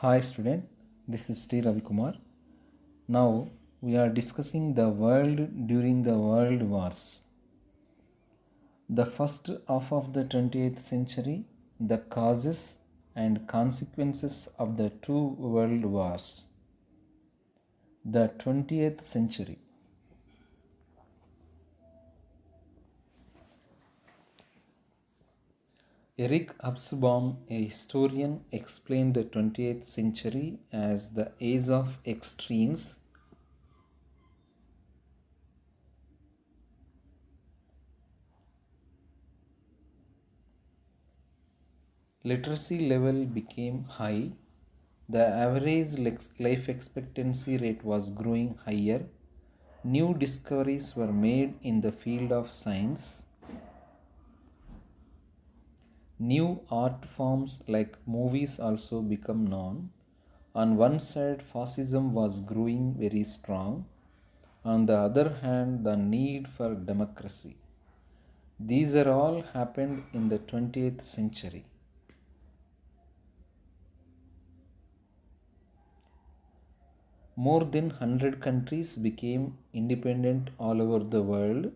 Hi student, this is Sri Ravi Kumar. Now we are discussing the world during the world wars. The first half of the 20th century, the causes and consequences of the two world wars. The 20th century. Eric Hobsbawm, a historian, explained the 20th century as the age of extremes. Literacy level became high. The average life expectancy rate was growing higher. New discoveries were made in the field of science. New art forms like movies also become known. On one side, fascism was growing very strong. On the other hand, the need for democracy. These are all happened in the 20th century. More than 100 countries became independent all over the world.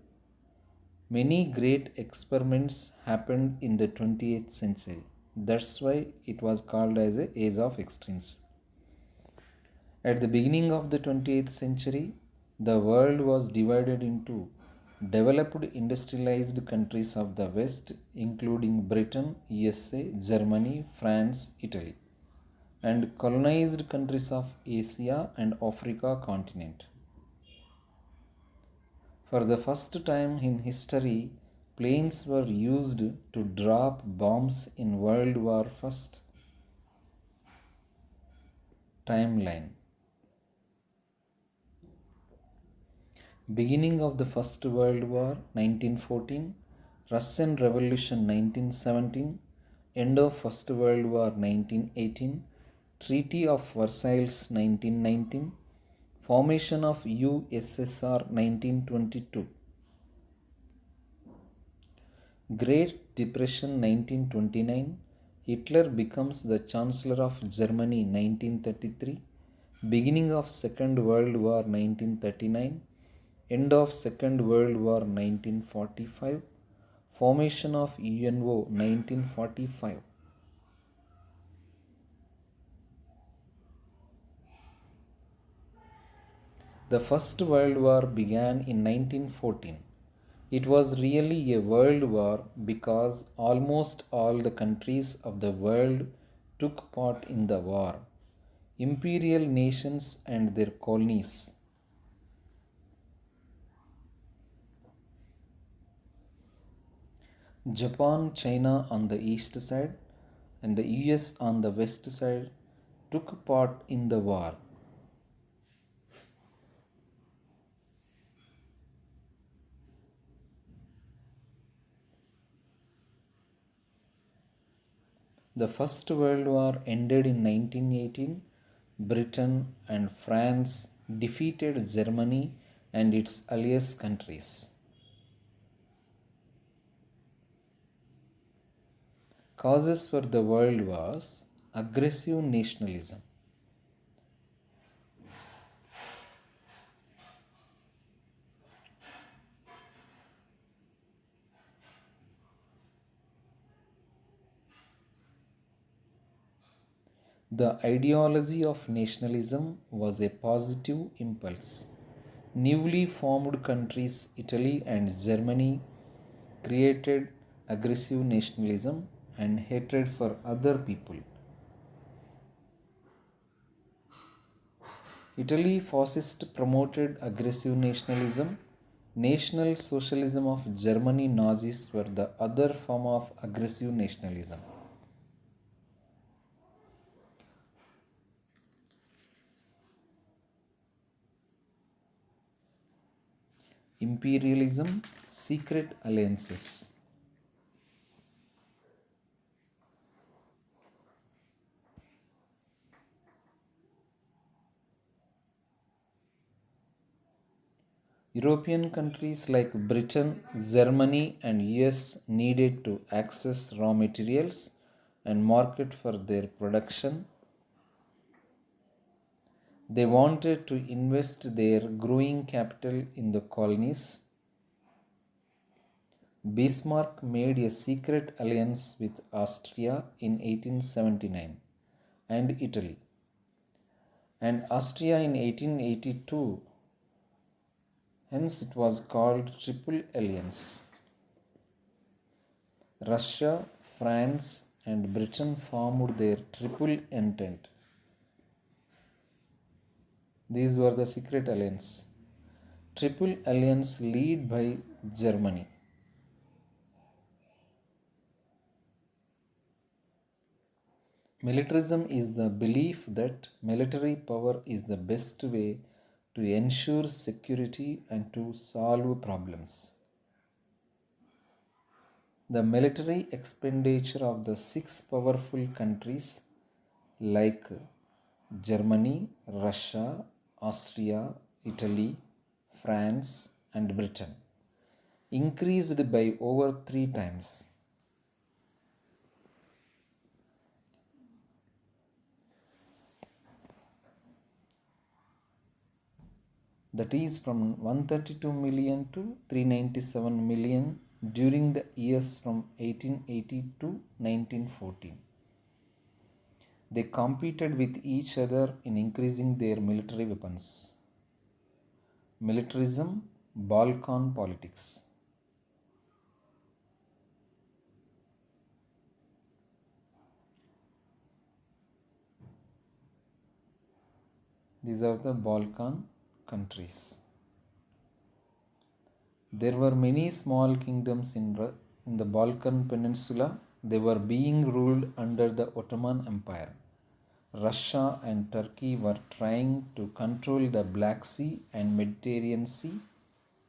Many great experiments happened in the 20th century. That's why it was called as a age of extremes. At the beginning of the 20th century, the world was divided into developed industrialized countries of the West, including Britain, USA, Germany, France, Italy, and colonized countries of Asia and Africa continent. For the first time in history, planes were used to drop bombs in World War I. Timeline. Beginning of the First World War 1914, Russian Revolution 1917, end of First World War 1918, Treaty of Versailles 1919, formation of USSR 1922. Great Depression 1929, Hitler becomes the Chancellor of Germany 1933, beginning of Second World War 1939, end of Second World War 1945, formation of UNO 1945. The First World War began in 1914. It was really a world war because almost all the countries of the world took part in the war. Imperial nations and their colonies. Japan, China on the east side and the US on the west side took part in the war. The First World War ended in 1918. Britain and France defeated Germany and its allies countries. Causes for the world wars: aggressive nationalism. The ideology of nationalism was a positive impulse. Newly formed countries, Italy and Germany, created aggressive nationalism and hatred for other people. Italy fascist promoted aggressive nationalism. National Socialism of Germany Nazis were the other form of aggressive nationalism. Imperialism, secret alliances. European countries like Britain, Germany, and US needed to access raw materials and market for their production. They wanted to invest their growing capital in the colonies. Bismarck made a secret alliance with Austria in 1879 and Italy, and Austria in 1882. Hence, it was called Triple Alliance. Russia, France, and Britain formed their Triple Entente. These were the secret alliance. Triple Alliance led by Germany. Militarism is the belief that military power is the best way to ensure security and to solve problems. The military expenditure of the six powerful countries like Germany, Russia, Austria, Italy, France, and Britain increased by over 3 times. That is from 132 million to 397 million during the years from 1880 to 1914. They competed with each other in increasing their military weapons. Militarism, Balkan politics. These are the Balkan countries. There were many small kingdoms in the Balkan Peninsula. They were being ruled under the Ottoman Empire. Russia and Turkey were trying to control the Black Sea and Mediterranean Sea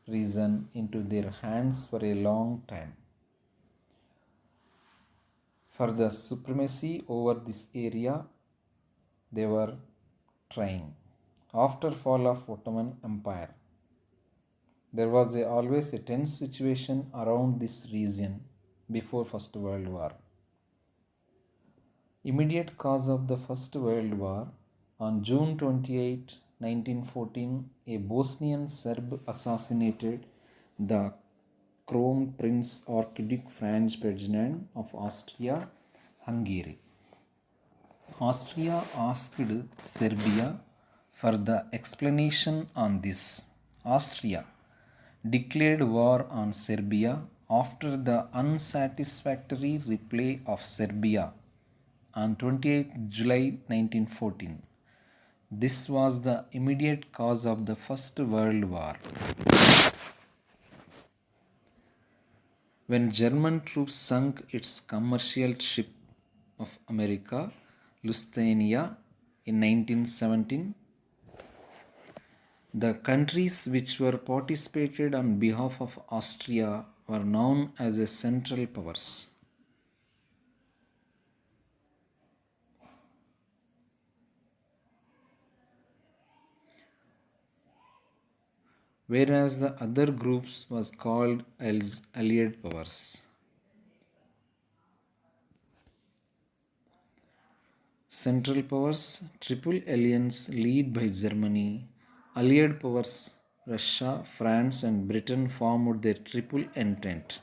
region into their hands for a long time. For the supremacy over this area, they were trying. After fall of Ottoman Empire, there was always a tense situation around this region before First World War. Immediate cause of the First World War, on June 28, 1914, a Bosnian Serb assassinated the Crown Prince Archduke Franz Ferdinand of Austria-Hungary. Austria asked Serbia for the explanation on this. Austria declared war on Serbia after the unsatisfactory reply of Serbia on 28 July 1914. This was the immediate cause of the First World War. When German troops sunk its commercial ship of America, Lusitania, in 1917, the countries which were participated on behalf of Austria were known as the Central Powers. Whereas the other groups was called as Allied Powers. Central Powers, Triple Alliance led by Germany. Allied Powers, Russia, France and Britain formed their Triple Entente.